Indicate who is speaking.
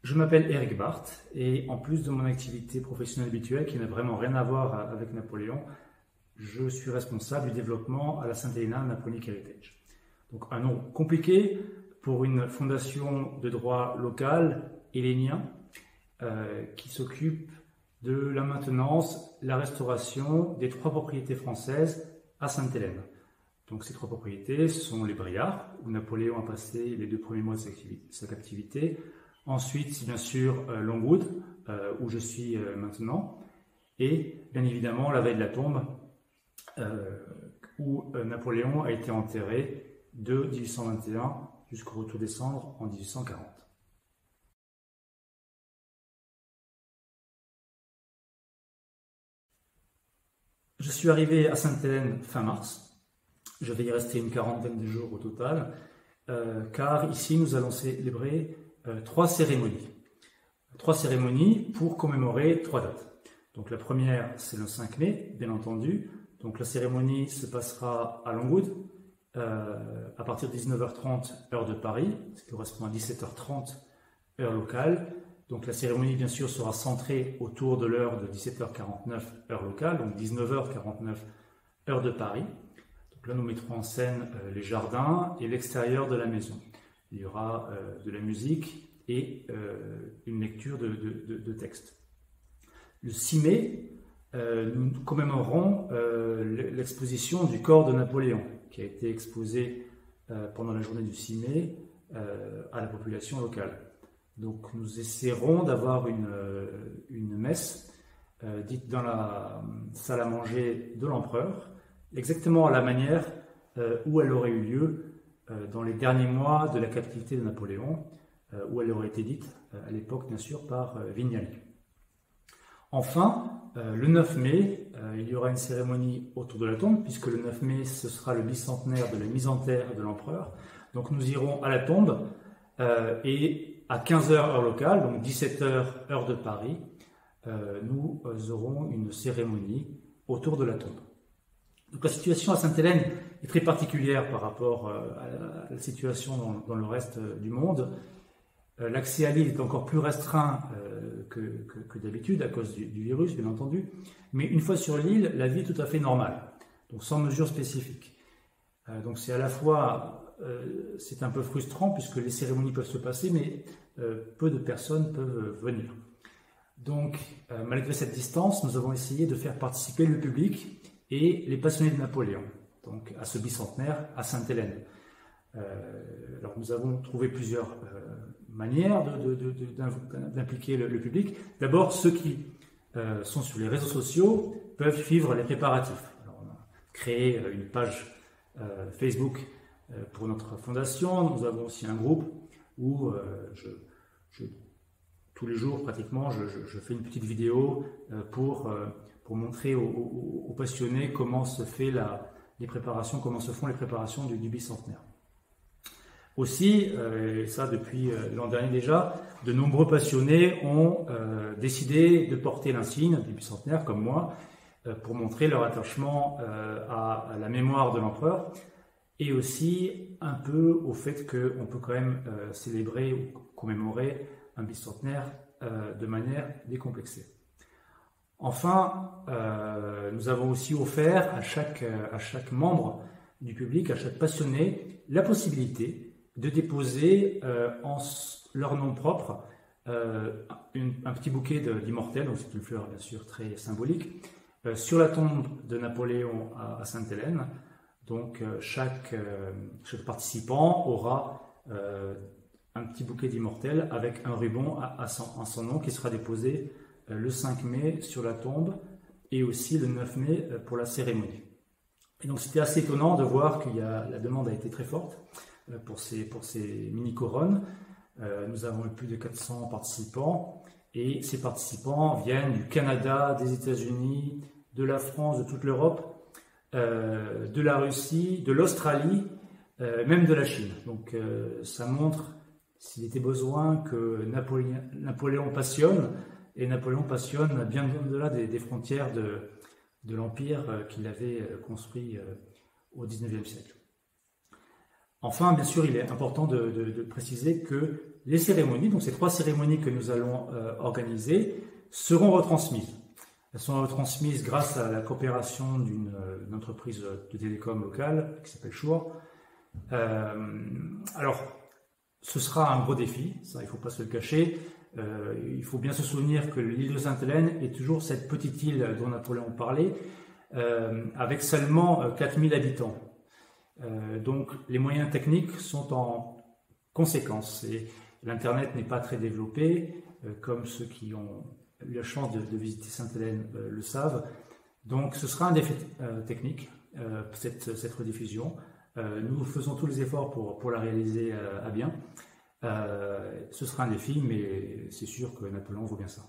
Speaker 1: Je m'appelle Eric Barth et en plus de mon activité professionnelle habituelle qui n'a vraiment rien à voir avec Napoléon, je suis responsable du développement à la St. Helena Napoleonic Heritage. Donc un nom compliqué pour une fondation de droit local hellénien qui s'occupe de la maintenance, la restauration des 3 propriétés françaises à Sainte-Hélène. Donc ces 3 propriétés sont les Briards, où Napoléon a passé les 2 premiers mois de sa captivité. Ensuite, bien sûr, Longwood, où je suis maintenant. Et bien évidemment, la veille de la tombe, où Napoléon a été enterré de 1821 jusqu'au retour des cendres en 1840. Je suis arrivé à Sainte-Hélène fin mars. Je vais y rester une quarantaine de jours au total, car ici nous allons célébrer 3 cérémonies. 3 cérémonies pour commémorer 3 dates. Donc la première, c'est le 5 mai, bien entendu. Donc la cérémonie se passera à Longwood, à partir de 19h30 heure de Paris, ce qui correspond à 17h30 heure locale. Donc la cérémonie, bien sûr, sera centrée autour de l'heure de 17h49 heure locale, donc 19h49 heure de Paris. Donc là, nous mettrons en scène les jardins et l'extérieur de la maison. Il y aura de la musique et une lecture de textes. Le 6 mai, nous commémorons l'exposition du corps de Napoléon, qui a été exposé pendant la journée du 6 mai à la population locale. Donc nous essaierons d'avoir une messe dite dans la salle à manger de l'empereur, exactement à la manière où elle aurait eu lieu dans les derniers mois de la captivité de Napoléon, où elle aurait été dite à l'époque bien sûr par Vignali. Enfin, le 9 mai, il y aura une cérémonie autour de la tombe, puisque le 9 mai, ce sera le bicentenaire de la mise en terre de l'empereur. Donc nous irons à la tombe et à 15h heure locale, donc 17h heure de Paris, nous aurons une cérémonie autour de la tombe. Donc la situation à Sainte-Hélène est très particulière par rapport à la situation dans le reste du monde. L'accès à l'île est encore plus restreint que d'habitude à cause du virus, bien entendu. Mais une fois sur l'île, la vie est tout à fait normale, donc sans mesures spécifiques. Donc c'est à la fois c'est un peu frustrant puisque les cérémonies peuvent se passer, mais peu de personnes peuvent venir. Donc malgré cette distance, nous avons essayé de faire participer le public et les passionnés de Napoléon, donc à ce bicentenaire à Sainte-Hélène. Alors nous avons trouvé plusieurs manières d'impliquer le public. D'abord, ceux qui sont sur les réseaux sociaux peuvent suivre les préparatifs. Alors, on a créé une page Facebook pour notre fondation. Nous avons aussi un groupe où tous les jours pratiquement je fais une petite vidéo pour montrer aux passionnés comment se font les préparations du bicentenaire. Aussi, et ça depuis l'an dernier déjà, de nombreux passionnés ont décidé de porter l'insigne du bicentenaire, comme moi, pour montrer leur attachement à la mémoire de l'empereur et aussi un peu au fait qu'on peut quand même célébrer ou commémorer un bicentenaire de manière décomplexée. Enfin, nous avons aussi offert à chaque membre du public, à chaque passionné, la possibilité de déposer en leur nom propre un petit bouquet d'immortels, donc c'est une fleur bien sûr très symbolique, sur la tombe de Napoléon à Sainte-Hélène. Donc chaque participant aura un petit bouquet d'immortels avec un ruban à son nom qui sera déposé le 5 mai sur la tombe et aussi le 9 mai pour la cérémonie. Et donc c'était assez étonnant de voir que la demande a été très forte pour ces mini-couronnes. Nous avons eu plus de 400 participants et ces participants viennent du Canada, des États-Unis, de la France, de toute l'Europe, de la Russie, de l'Australie, même de la Chine. Donc ça montre, s'il était besoin, que Napoléon passionne, et Napoléon passionne bien au-delà des frontières de l'Empire qu'il avait construit au XIXe siècle. Enfin, bien sûr, il est important de préciser que les cérémonies, donc ces 3 cérémonies que nous allons organiser, seront retransmises. Elles sont retransmises grâce à la coopération d'une entreprise de télécom locale qui s'appelle Shure. Alors, ce sera un gros défi, ça il ne faut pas se le cacher. Il faut bien se souvenir que l'île de Sainte-Hélène est toujours cette petite île dont Napoléon parlait, avec seulement 4000 habitants. Donc les moyens techniques sont en conséquence. Et l'Internet n'est pas très développé, comme ceux qui ont eu la chance de visiter Sainte-Hélène le savent. Donc ce sera un défi technique, cette rediffusion. Nous faisons tous les efforts pour la réaliser à bien. Ce sera un défi, mais c'est sûr que Napoléon vaut bien ça.